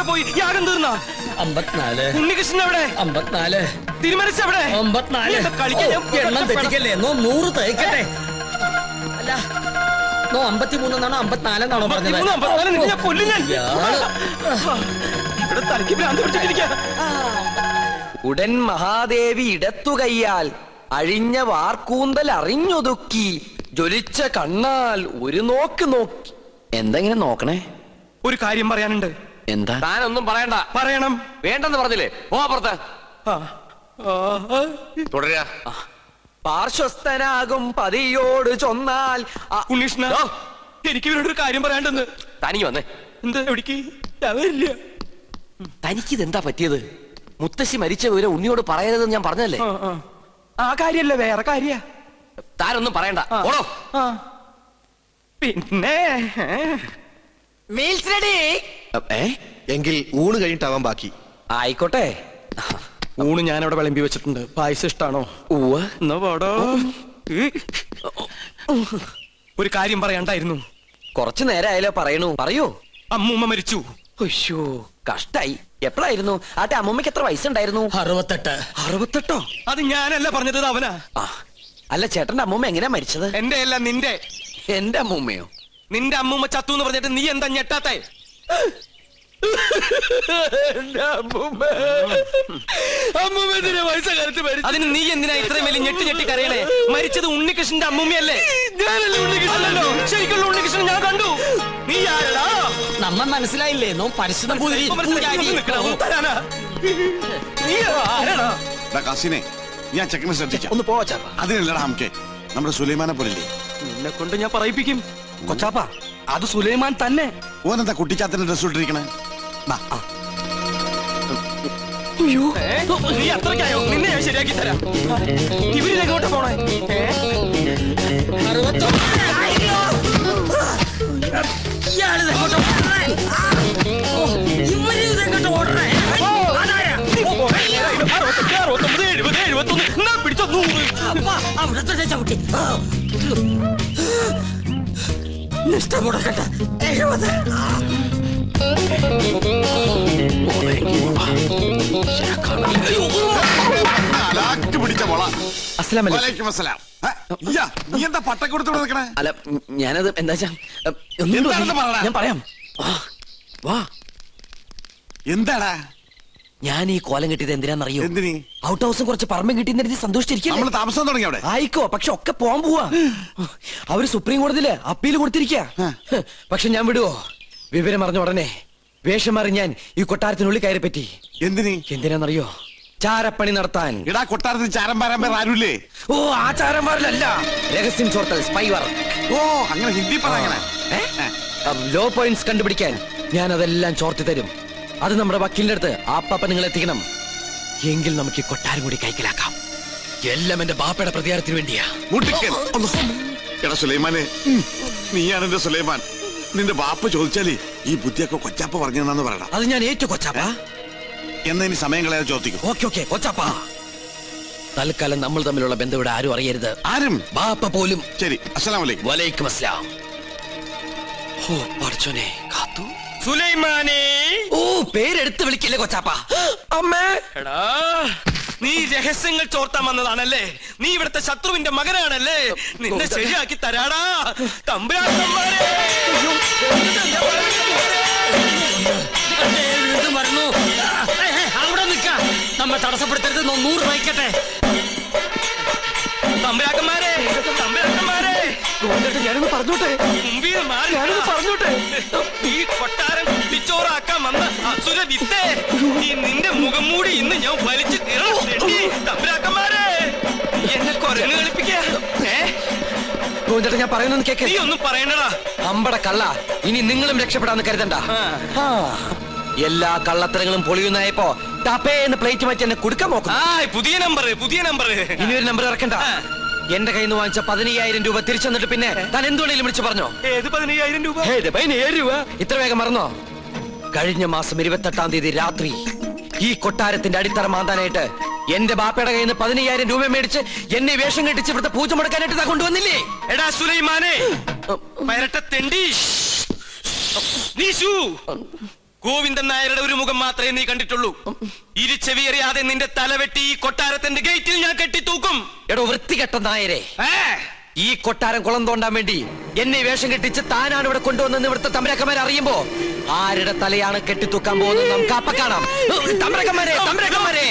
പോയി? യാഗം തീർന്ന? 54. ഉണ്ണികൃഷ്ണൻ എവിടെ? 54. തിരുമനസ് എവിടെ? 54. എണ്ണം തെറ്റിക്കല്ലേ? 100 തയ്ക്കട്ടെ. അല്ല 53 എന്നാണോ 54 എന്നാണോ പറഞ്ഞത്? ഉടൻ മഹാദേവി ഇടത്തുകയ്യാൽ അഴിഞ്ഞ വാർക്കൂന്തൽ അറിഞ്ഞൊതുക്കി ജ്വലിച്ച കണ്ണാൽ ഒരു നോക്ക് നോക്കി. എന്തെങ്ങനെ നോക്കണേ? ഒരു കാര്യം പറയാനുണ്ട്. എന്താ? താനൊന്നും പറയണ്ട. പറയണം. വേണ്ടെന്ന് പറഞ്ഞില്ലേ? പോ അപ്പുറത്ത്. തുടരുക. പാർശ്വസ്ഥനാകും പതിയോട് ചൊന്നാൽ. ഉണ്ണീഷ്ണ, എനിക്ക് ഇവരോടൊരു കാര്യം പറയാണ്ടെന്ന്. തനിക്ക് വന്നേ. എന്താ? എവിടേക്ക്? അവരില്ല. തനിക്കിതെന്താ പറ്റിയത്? മുത്തശ്ശി മരിച്ച വിവരം ഉണ്ണിയോട് പറയരുതെന്ന് ഞാൻ പറഞ്ഞല്ലേ? ആ കാര്യല്ല, വേറെ കാര്യ. താനൊന്നും പറയണ്ട. ഓടോ. പിന്നെ മീൽസ് റെഡി. എങ്കിൽ ഊണ് കഴിഞ്ഞിട്ടാവാൻ ബാക്കി. ആയിക്കോട്ടെ. ഊണ് ഞാനവിടെ വിളമ്പി വെച്ചിട്ടുണ്ട്. പായസം ഇഷ്ടാണോ? എന്നാ പാടോ. ഒരു കാര്യം പറയാണ്ടായിരുന്നു. കുറച്ചു നേരമായാലോ പറയണു. പറയൂ. അമ്മൂമ്മ മരിച്ചു. അയ്യോ, കഷ്ടായി. എപ്പോഴായിരുന്നു? ആട്ടെ, അമ്മൂമ്മക്ക് എത്ര വയസ്സുണ്ടായിരുന്നു? 68. 68? അത് ഞാനല്ല പറഞ്ഞത്, അവനാ. അല്ല, ചേട്ടന്റെ അമ്മൂമ്മ എങ്ങനെയാ മരിച്ചത്? എന്റെ അല്ല, നിന്റെ. എന്റെ അമ്മൂമ്മയോ? നിന്റെ അമ്മൂമ്മ ചത്തു എന്ന് പറഞ്ഞിട്ട് നീ എന്താ ഞെട്ടാത്തെ? അതിന് നീ എന്തിനാ ഇത്രയും വലിയ ഞെട്ടി കരയണേ? മരിച്ചത് ഉണ്ണികൃഷ്ണന്റെ അമ്മൂമ്മയല്ലേ? ഞാനല്ലേ ഉണ്ണികൃഷ്ണനല്ലോ. ശരിക്കുള്ള ഉണ്ണികൃഷ്ണൻ ഞാൻ കണ്ടു. നീ ആരടാ? നമ്മ മനസ്സിലായില്ലേ? നോ പരിശുദ്ധ കാസിനെ ഞാൻ ചെക്കനെ ശ്രദ്ധിക്കാം. ഒന്ന് പോവാ. അതിനല്ലടാ നമുക്ക് നമ്മുടെ സുലൈമാനെ പോലില്ലേ. നിന്നെ കൊണ്ട് ഞാൻ പറയിപ്പിക്കും. കൊച്ചാപ്പ, അത് സുലൈമാൻ തന്നെ. ഓനെന്താ കുട്ടിച്ചാത്തന്റെ ഡ്രസ് ഇട്ടിരിക്കണേ? നീ അത്രയ്ക്കായോ? നിന്നെ ഞാൻ ശരിയാക്കി തരാം. ഇവരിതെങ്ങോട്ട് പോണേ? പിടിച്ചോ 100. പിടിച്ച മോള. നീ എന്താ പട്ടക്കൊടുത്ത് നിൽക്കണേ? അല്ല, ഞാനത് എന്താ ഞാൻ പറയാം. എന്താടാ? ഞാൻ ഈ കോലം കിട്ടിയത് എന്തിനാന്നറിയോ? എന്തിനീ? ഔട്ട് ഹൗസും കുറച്ച് പറമ്പും കിട്ടിയെന്ന് സന്തോഷിച്ചിരിക്കും. നമ്മൾ താമസം തുടങ്ങി അവിടെ. ആയിക്കോ, പക്ഷെ ഒക്കെ പോവാൻ പോവാ. അവര് സുപ്രീം കോടതിയില് അപ്പീൽ കൊടുത്തിരിക്ക. പക്ഷെ ഞാൻ വിടുവോ? വിവരം അറിഞ്ഞ ഉടനെ വേഷം മാറി ഞാൻ ഈ കൊട്ടാരത്തിനുള്ളിൽ കയറി പറ്റി. എന്തിനാന്നറിയോ? ചാരപ്പണി നടത്താൻ. ഇടാ, കൊട്ടാരത്തിൽ ചാരം പാരാൻ പേർ ആരുമില്ലേ? ഓ, ആ ചാരന്മാരിലല്ല, രഹസ്യം ചോർത്തൽ, സ്പൈ വർക്ക്. ഓ, അങ്ങനെ ഹിന്ദി പറയണേ. ലോ പോയിന്റ്സ് കണ്ടുപിടിക്കാൻ ഞാൻ അതെല്ലാം ചോർത്തി തരും. അത് നമ്മുടെ വക്കീലിന്റെ അടുത്ത് ആപ്പാപ്പ നിങ്ങൾ എത്തിക്കണം. എങ്കിൽ നമുക്ക് ഈ കൊട്ടാരം കൂടി കൈക്കലാക്കാം. എല്ലാം എന്റെ ബാപ്പയുടെ പ്രതികാരത്തിന് വേണ്ടിയാ. എടാ സുലൈമാനെ, നീയാണ് എന്റെ സുലൈമാൻ. നിന്റെ ബാപ്പ ചോദിച്ചാലേ ഈ ബുദ്ധിയൊക്കെ കൊച്ചാപ്പ പറഞ്ഞെന്നു പറയണം. അത് ഞാൻ ഏറ്റു കൊച്ചാപ്പ. എന്നാ ഇനി സമയം കളയാതെ ചോദിക്കും. ഓക്കെ കൊച്ചാപ്പ. തൽക്കാലം നമ്മൾ തമ്മിലുള്ള ബന്ധം ഇവിടെ ആരും അറിയരുത്. ആരും? ബാപ്പ പോലും. ശരി. അസ്സലാമു അലൈക്കും. വലൈക്കും അസ്സലാം. ഓ പഠിച്ചോനെ, കാത്തു. സുലൈമാനേ. ഓ, പേരെടുത്ത് വിളിക്കില്ലേ കൊച്ചാപ്പ. അമ്മേ. എടാ, നീ രഹസ്യങ്ങൾ ചോർത്താൻ വന്നതാണല്ലേ? നീ ഇവിടുത്തെ ശത്രുവിന്റെ മകനാണല്ലേ? നിന്നെ ശരിയാക്കി തരാടാ തമ്പുരാക്കന്മാരെ. അവിടെ നിൽക്കാം. നമ്മെ തടസ്സപ്പെടുത്തരുത്. 100 വയ്ക്കട്ടെ. തമ്പുരാക്കന്മാരെ, ഞാനൊന്ന് പറഞ്ഞോട്ടെ. പറഞ്ഞോട്ടെ. ഈ കൊട്ടാരം കുട്ടിച്ചോറാക്കാൻ വന്ന അസുര വിത്തേ, ഈ നിന്റെ മുഖം മൂടി ഇന്ന് ഞാൻ വലിച്ചു കീറണം. തമ്പുരാക്കന്മാരെ, എന്നെ കൊരങ്ങ് കളിപ്പിക്കാ. ഞാൻ പറയുന്നത് കേക്ക്. നീ ഒന്നും പറയണ്ടടാ. അമ്പട കള്ള, ഇനി നിങ്ങളും രക്ഷപ്പെടാന്ന് കരുതണ്ട. എല്ലാ കള്ളത്തരങ്ങളും പൊളിയുന്നായപ്പോ ടപ്പേന്ന് പ്ലേറ്റ് മാറ്റി എന്നെ കൊടുക്കാൻ നോക്കും. പുതിയ നമ്പർ. ഇനിയൊരു നമ്പർ ഇറക്കണ്ട. എന്റെ കയ്യിൽ നിന്ന് വാങ്ങിച്ച 15,000 രൂപ തിരിച്ചു തന്നിട്ട് പിന്നെ താൻ എന്തുകൊണ്ടെങ്കിലും വിളിച്ചു പറഞ്ഞോ? ഏത് 15,000 രൂപ? 15,000 രൂപ? ഇത്ര വേഗം മറന്നോ? കഴിഞ്ഞ മാസം 28-ാം തീയതി രാത്രി ഈ കൊട്ടാരത്തിന്റെ അടിത്തറ മാന്താനായിട്ട് എന്റെ ബാപ്പയുടെ കയ്യിൽ നിന്ന് 15,000 രൂപ മേടിച്ച് എന്നെ വേഷം കെട്ടിച്ച് ഇവിടുത്തെ പൂജ മുടക്കാനായിട്ട് താ കൊണ്ടുവന്നില്ലേ? എടാ സുലൈമാനെ, പരട്ട തെണ്ടി, നീ ഗോവിന്ദൻ നായരുടെ ഒരു മുഖം മാത്രമേ നീ കണ്ടിട്ടുള്ളൂ. ഇരുചെവിയറിയാതെ നിന്റെ തലവെട്ടി ഈ കൊട്ടാരത്തിന്റെ ഗേറ്റിൽ ഞാൻ കെട്ടിത്തൂക്കും. എടോ വൃത്തികെട്ട നായരെ, ഈ കൊട്ടാരം കുളം തോണ്ടാൻ വേണ്ടി എന്നെ വേഷം കെട്ടിച്ച് താനാണ് ഇവിടെ കൊണ്ടുവന്നെന്ന് ഇവിടുത്തെ തമ്പരക്കന്മാരെ അറിയുമ്പോ ആരുടെ തലയാണ് കെട്ടിത്തൂക്കാൻ പോകുന്നത് നമുക്ക് അപ്പ കാണാം. തമ്പരക്കന്മാരെ, തമ്പരക്കന്മാരെ,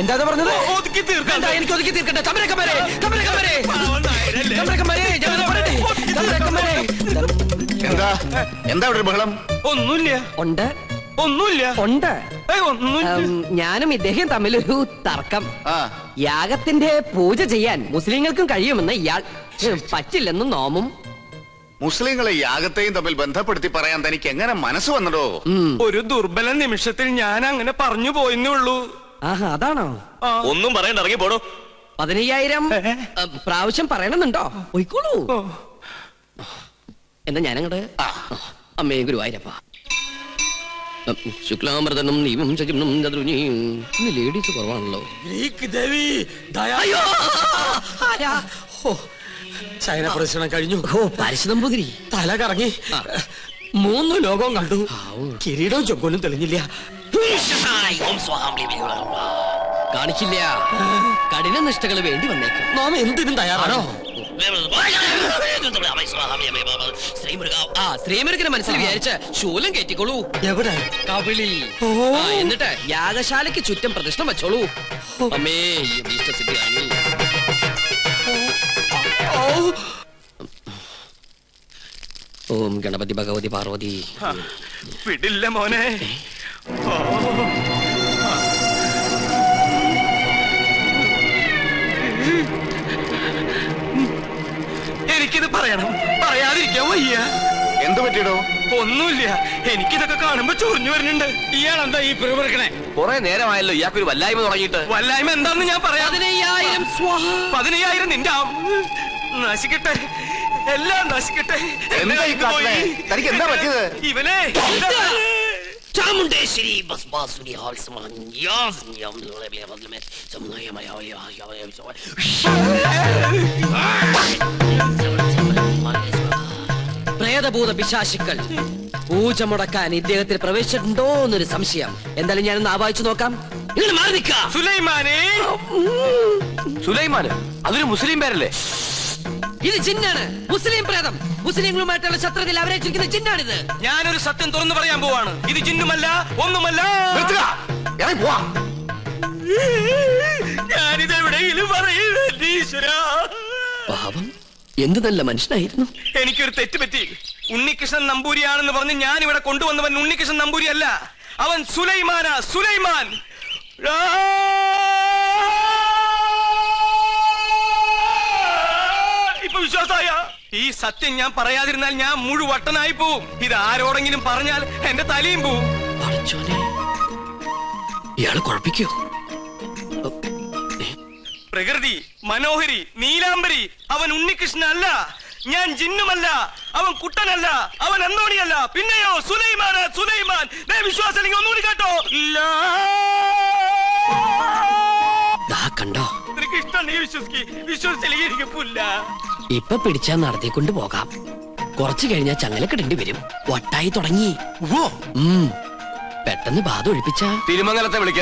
എന്താ പറഞ്ഞത്? വേണ്ട, എനിക്ക് ഒതുക്കി തീർക്കട്ടെ. തമ്പരക്കന്മാരെ, തമ്പരക്കന്മാരെ, തമ്പരക്കന്മാരെ, ഞാനത് പറയട്ടെ. തമ്പരക്കന്മാരെ. എന്താ എന്താ ഇവിടെ ഒരു ബഹളം? ഒന്നുമില്ല. ഉണ്ട് ഒന്നുമില്ല. ഉണ്ട്. ഒന്നുമില്ല. ഞാനും ഇദ്ദേഹം തമ്മിലൊരു തർക്കം. ആ യാഗത്തിന്റെ പൂജ ചെയ്യാൻ മുസ്ലിങ്ങൾക്കും കഴിയുമെന്ന് ഇയാൾ, പറ്റില്ലെന്നും നോമും. മുസ്ലിങ്ങളെ യാഗത്തെയും തമ്മിൽ ബന്ധപ്പെടുത്തി പറയാൻ തനിക്ക് എങ്ങനെ മനസ്സ് വന്നടോ? ഒരു ദുർബല നിമിഷത്തിൽ ഞാൻ അങ്ങനെ പറഞ്ഞു പോയെന്നേ ഉള്ളൂ. ആഹാ, അതാണോ? ഒന്നും പറയണ്ട, ഇറങ്ങി പോടോ. 15,000 പ്രാവശ്യം പറയണമെന്നുണ്ടോ? പോയിക്കോളൂ. എന്നാ ഞാനങ്ങട് അമ്മേ ഗുരുവായൂരപ്പ. ശുക്ലാമൃതനും നീവും ശകിനും ചതുർനിയും. ഇന്ന് ലേഡീസ് കുറവാണല്ലോ. ചൈന പ്രദക്ഷിണം കഴിഞ്ഞു. ഓ, പാരിശ് നമ്പൂതിരി തല കറങ്ങി 3 ലോകവും കണ്ടു. കിരീടവും ചൊക്കോലും തെളിഞ്ഞില്ല. കാണിക്കില്ല. കഠിന നിഷ്ഠകൾ വേണ്ടി വന്നേക്കും. നാം എന്തിനും തയ്യാറാണോ? ശ്രീമുരുകനെ മനസ്സിൽ വിചാരിച്ച് ശൂലം കയറ്റിക്കോളൂ. എവിടെ? കവിളിൽ. എന്നിട്ട് യാഗശാലയ്ക്ക് ചുറ്റും പ്രദക്ഷിണം വെച്ചോളൂ. അമ്മേ ഇഷ്ടസിദ്ധിയാണ്. ഓം ഗണപതി ഭഗവതി പാർവതി. വിടില്ല മോനെ. എനിക്കിത് പറയണം, പറയാതിരിക്കാൻ വയ്യ. എന്ത് പറ്റിയടോ? ഒന്നുമില്ല, എനിക്കിതൊക്കെ കാണുമ്പോ ചൊറിഞ്ഞു വരുന്നുണ്ട്. ഇയാളെന്താ ഈ പിറുപിറുക്കണേ? കുറെ നേരമായല്ലോ ഇയാൾക്കൊരു വല്ലായ്മ തുടങ്ങിയിട്ട്. വല്ലായ്മ എന്താന്ന് ഞാൻ പറയാം. 15,000 നിന്റെ നശിക്കട്ടെ, എല്ലാം നശിക്കട്ടെ. എന്താ ഈ കാട്ടണേ? തനിക്ക് എന്താ പറ്റിയത്? ഇവനെ ചാമുണ്ടേശ്വരി പ്രേതഭൂത പിശാചുക്കൾ പൂജ മുടക്കാൻ ഇദ്ദേഹത്തിൽ പ്രവേശിച്ചിട്ടുണ്ടോ എന്നൊരു സംശയം. എന്തായാലും ഞാനൊന്ന് ആവാഹിച്ചു നോക്കാം. നിങ്ങൾ മാറി നിൽക്കുക. സുലൈമാനെ. സുലൈമാന് അതൊരു മുസ്ലിം പേരല്ലേ? ഇത് ജിന്നാണ്, മുസ്ലിം പ്രേതം. മുസ്ലിങ്ങളുമായിട്ടുള്ള ശത്രുതയിൽ അവരേറ്റിരിക്കുന്ന ജിന്നാണിത്. ഞാനൊരു സത്യം തുറന്നു പറയാൻ പോവാണ്. ഇത് ജിന്നുമല്ല, ഒന്നുമല്ല. ഞാനിത് എവിടെയെങ്കിലും പറയൂരാ. പാവം, എന്ത് നല്ല മനുഷ്യനായിരുന്നു. എനിക്കൊരു തെറ്റ് പറ്റി. ഉണ്ണികൃഷ്ണൻ നമ്പൂരിയാണെന്ന് പറഞ്ഞ് ഞാൻ ഇവിടെ കൊണ്ടുവന്നവൻ ഉണ്ണികൃഷ്ണൻ നമ്പൂരി അല്ല, അവൻ സുലൈമാനാ. സുലൈമാൻ. ഇപ്പൊ വിശ്വാസായ? ഈ സത്യം ഞാൻ പറയാതിരുന്നാൽ ഞാൻ മുഴുവട്ടനായി പോവും. ഇത് ആരോടെങ്കിലും പറഞ്ഞാൽ എന്റെ തലയും പോവും. ഇയാള് കുഴപ്പിക്കോ? പ്രകൃതി, മനോഹരി, നീലാംബരി, അവൻ ഉണ്ണികൃഷ്ണൻ അല്ല. ഞാൻ ജിന്നുമല്ല, അവൻ കുട്ടനല്ല, അവൻ അന്തോണിയല്ല. പിന്നെയോ സുലൈമാൻ. സുലൈമാൻ. വിശ്വാസം അല്ലെങ്കിൽ ഒന്നുകൂടി കേട്ടോ. കണ്ടോ? കൃഷ്ണൻ വിശ്വസിച്ചില്ലെങ്കിൽ എനിക്ക് പുല്ല. ഇപ്പൊ പിടിച്ചാ നടത്തിക്കൊണ്ട് പോകാം. കുറച്ചു കഴിഞ്ഞാൽ ചങ്ങലക്കിടേണ്ടി വരും. വട്ടായി തുടങ്ങി. പെട്ടെന്ന് ബാധ ഒഴിപ്പിച്ച തിരുമംഗലത്തെ വിളിക്ക.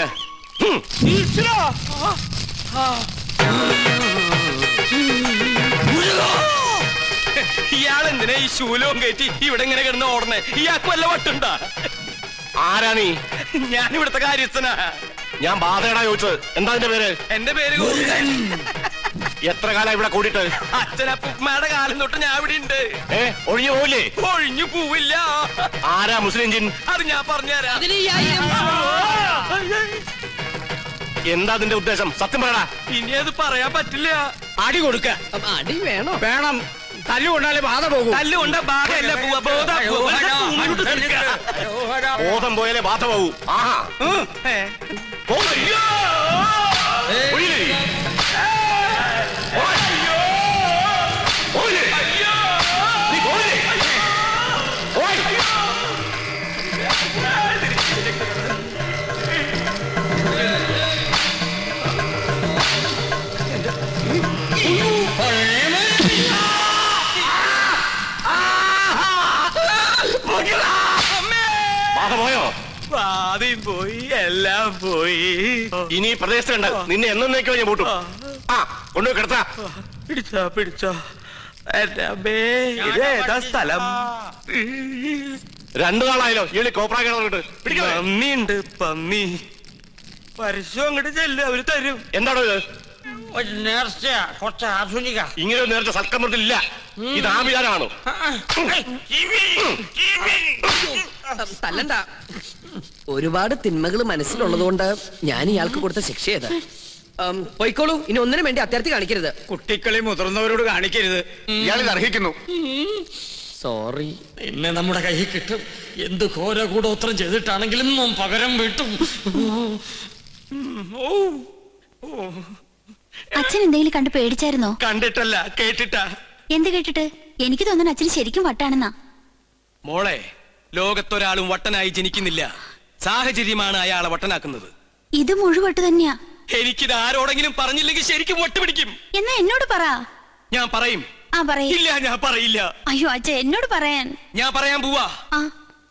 ഇയാളെന്തിനാ ഈ ശൂലവും കയറ്റി ഇവിടെ ഇങ്ങനെ കിടന്ന് ഓടണേ? ഇയാൾക്ക് വല്ല വട്ടുണ്ടാ? ആരാ നീ? ഞാൻ ഇവിടുത്തെ കാര്യസ്ഥനാ. ഞാൻ ബാധയടാ ചോദിച്ചത്. എന്താ നിന്റെ പേര്? എന്റെ പേര് എത്ര കാലം ഇവിടെ കൂടിയിട്ട്? അച്ഛനപ്പുമ്മയുടെ കാലം തൊട്ട് ഞാൻ ഇവിടെ ഉണ്ട്. ഒഴിഞ്ഞു പോവില്ലേ? ഒഴിഞ്ഞു പോവില്ല. ആരാ മുസ്ലിം ജിൻ? അത് ഞാൻ പറഞ്ഞുതരാം. എന്താ അതിന്റെ ഉദ്ദേശം? സത്യം പറയടാ. ഇനി അത് പറയാൻ പറ്റില്ല. അടി കൊടുക്ക. അടി വേണോ? വേണം. തല്ലുകൊണ്ടാലേ ബാധ പോകും. തല്ലുകൊണ്ട ബാധയല്ല പോവാ. ബോധം പോയാലേ ബാധ പോകൂ. ആഹാ. ബാധ പോയോ? പാതയും പോയി, എല്ലാം പോയി. ഇനി ഈ പ്രദേശത്തുണ്ട് നിന്നെ എന്നേക്കോ ഞാൻ പൂട്ടും. ആ കൊണ്ടുപോയി കിടത്താ. പിടിച്ചോ എന്റെ അമ്മേ, ഇതേതാ സ്ഥലം? 2 നാളായല്ലോ ഈ കോപ്രാ കിടന്നിട്ട്. പിടിക്കണം. പന്നിയുണ്ട്, പന്നി. പരസ്യം അങ്ങോട്ട് ചെല്ലും, അവര് തരും. എന്താണോ ഇത്? നേർച്ചയാ, കുറച്ച് ആധുനിക. ഇങ്ങനെ ഒരു നേരത്തെ സൽക്കമൃത്തിലില്ല. ഇത് ആഭിചാരമാണോ? തല്ലണ്ട. ഒരുപാട് തിന്മകൾ മനസ്സിലുള്ളതുകൊണ്ട് ഞാൻ ഇയാൾക്ക് കൊടുത്ത ശിക്ഷ ചെയ്ത് പോയിക്കോളൂ. ഇനി ഒന്നിനും വേണ്ടി അത്യാർത്ഥി കാണിക്കരുത്. കുട്ടികളെ മുതിർന്നവരോട് കാണിക്കരുത്. ഇയാളിത് അർഹിക്കുന്നു. സോറി. ഇന്ന് നമ്മുടെ കയ്യിൽ കിട്ടും. എന്ത് ഘോര കൂടോത്രം ചെയ്തിട്ടാണെങ്കിലും പകരം വീട്ടും. അച്ഛൻ എന്തെങ്കിലും കണ്ട് പേടിച്ചായിരുന്നോ? കണ്ടിട്ടല്ല, കേട്ടിട്ടാ. എന്ത് കേട്ടിട്ട്? എനിക്ക് തോന്നുന്നു അച്ഛന് ശരിക്കും വട്ടാണെന്നാ. മോളെ, ലോകത്തൊരാളും വട്ടനായി ജനിക്കുന്നില്ല. സാഹചര്യമാണ് അയാളെ വട്ടനാക്കുന്നത്. ഇത് മുഴുവട്ട് തന്നെയാ. എനിക്കിത് ആരോടെങ്കിലും പറഞ്ഞില്ലെങ്കിൽ ശരിക്കും വട്ടുപിടിക്കും. എന്നാ എന്നോട് പറ. ഞാൻ പറയും. ആ പറയ്. ഇല്ല, ഞാൻ പറയില്ല. അയ്യോ അച്ഛ, എന്നോട് പറയാൻ. ഞാൻ പറയാൻ പോവാ. ആ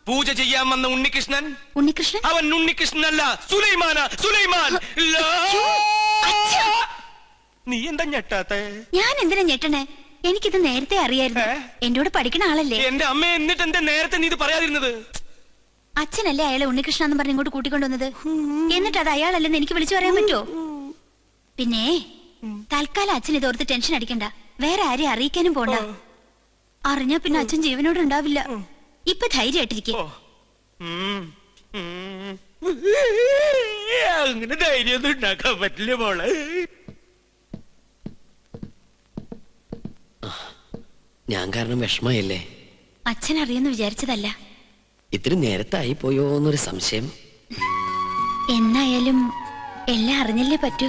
പൂജ ചെയ്യാൻ വന്ന ഉണ്ണികൃഷ്ണൻ, ഉണ്ണികൃഷ്ണൻ? അവൻ ഉണ്ണികൃഷ്ണനല്ല, സുലൈമാനാ, സുലൈമാൻ. അച്ഛാ. നീ എന്താ ഞെട്ടാത്തെ? ഞാൻ എന്തിനാ ഞെട്ടണേ? എനിക്കിത് നേരത്തെ അറിയായിരുന്നു. എന്റെ കൂടെ പഠിക്കണ ആളല്ലേ. എന്റെ അമ്മ, എന്നിട്ട് എന്താ നേരത്തെ നീ ഇത് പറയാതിരുന്നത്? അച്ഛനല്ലേ അയാളെ ഉണ്ണികൃഷ്ണൻ എന്ന് പറഞ്ഞ് ഇങ്ങോട്ട് കൂട്ടിക്കൊണ്ടുവന്നത്. എന്നിട്ട് അത് അയാളല്ലെന്ന് എനിക്ക് വിളിച്ചു പറയാൻ പറ്റുമോ? പിന്നെ തൽക്കാലം അച്ഛൻ ഇതോർത്ത് ടെൻഷൻ അടിക്കണ്ട. വേറെ ആരെയും അറിയിക്കാനും പോണ്ട. അറിഞ്ഞാ പിന്നെ അച്ഛൻ ജീവനോട് ഉണ്ടാവില്ല. ഇപ്പൊ ധൈര്യമായിട്ടിരിക്കും. അങ്ങനെ ധൈര്യമൊന്നും ഉണ്ടാക്കാൻ പറ്റില്ല മോളെ. ഞാൻ കാരണം വിഷമയല്ലേ? അച്ഛൻ അറിയുമെന്ന് വിചാരിച്ചതല്ല. ഇത്തിരി നേരത്തെ ആയി പോയോ എന്നൊരു സംശയം. എന്നായാലും എല്ലാം അറിഞ്ഞല്ലേ പറ്റൂ.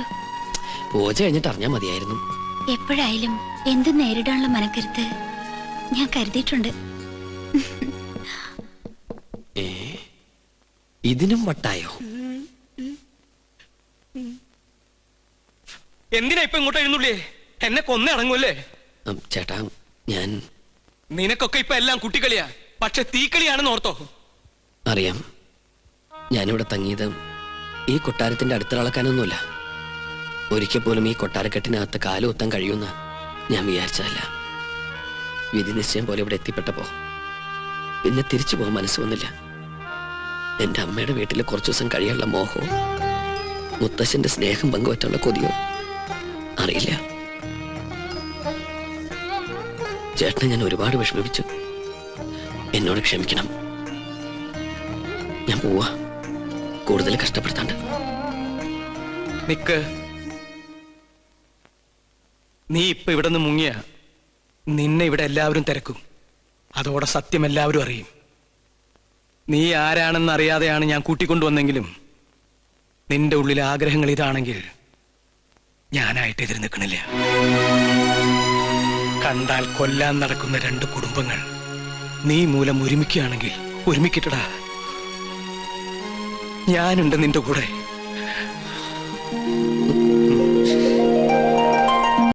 പൂജ കഴിഞ്ഞിട്ട് അറിഞ്ഞാ മതിയായിരുന്നു. എപ്പോഴായാലും എന്തും നേരിടാനുള്ള മനക്കരുത്ത് ഞാൻ കരുതിയിട്ടുണ്ട്. ഇതിനും വട്ടായോ? എന്തിനാ ഇപ്പൊ ഇങ്ങോട്ട് എഴുന്നള്ളിയേ? എന്നെ കൊന്നേ അടങ്ങൂല്ലേ? ചേട്ടാ, ഞാൻ നിനക്കൊക്കെ ഇപ്പൊ എല്ലാം കുട്ടിക്കളിയാ. പക്ഷെ തീക്കളിയാണെന്ന് ഓർത്തോ? അറിയാം. ഞാനിവിടെ തങ്ങിയത് ഈ കൊട്ടാരത്തിന്റെ അടുത്തിളക്കാനൊന്നുമില്ല. ഒരിക്കൽ പോലും ഈ കൊട്ടാരക്കെട്ടിനകത്ത് കാലുകുത്താൻ കഴിയുമെന്ന് ഞാൻ വിചാരിച്ചതല്ല. വിധി നിശ്ചയം പോലെ ഇവിടെ എത്തിപ്പെട്ടപ്പോ പിന്നെ തിരിച്ചു പോകാൻ മനസ്സ് വന്നില്ല. എന്റെ അമ്മയുടെ വീട്ടിൽ കുറച്ചു ദിവസം കഴിയാനുള്ള മോഹവും മുത്തശ്ശന്റെ സ്നേഹം പങ്കുവറ്റാനുള്ള കൊതിയോ അറിയില്ല. ചേട്ടനെ ഞാൻ ഒരുപാട് വിഷമിപ്പിച്ചു. എന്നോട് ക്ഷമിക്കണം. ഞാൻ പോവാ. കൂടുതൽ കഷ്ടപ്പെടുത്താണ്ട്. നിക്ക്. നീ ഇപ്പൊ ഇവിടെ നിന്ന് മുങ്ങിയ നിന്നെ ഇവിടെ എല്ലാവരും തിരക്കും. അതോടെ സത്യം എല്ലാവരും അറിയും. നീ ആരാണെന്ന് അറിയാതെയാണ് ഞാൻ കൂട്ടിക്കൊണ്ടുവന്നെങ്കിലും നിന്റെ ഉള്ളിലെ ആഗ്രഹങ്ങൾ ഇതാണെങ്കിൽ ഞാനായിട്ട് എതിര് നിൽക്കണില്ല. കണ്ടാൽ കൊല്ലാൻ നടക്കുന്ന 2 കുടുംബങ്ങൾ നീ മൂലം ഒരുമിക്കുകയാണെങ്കിൽ ഒരുമിക്കട്ടടാ. ഞാനുണ്ട് നിന്റെ കൂടെ.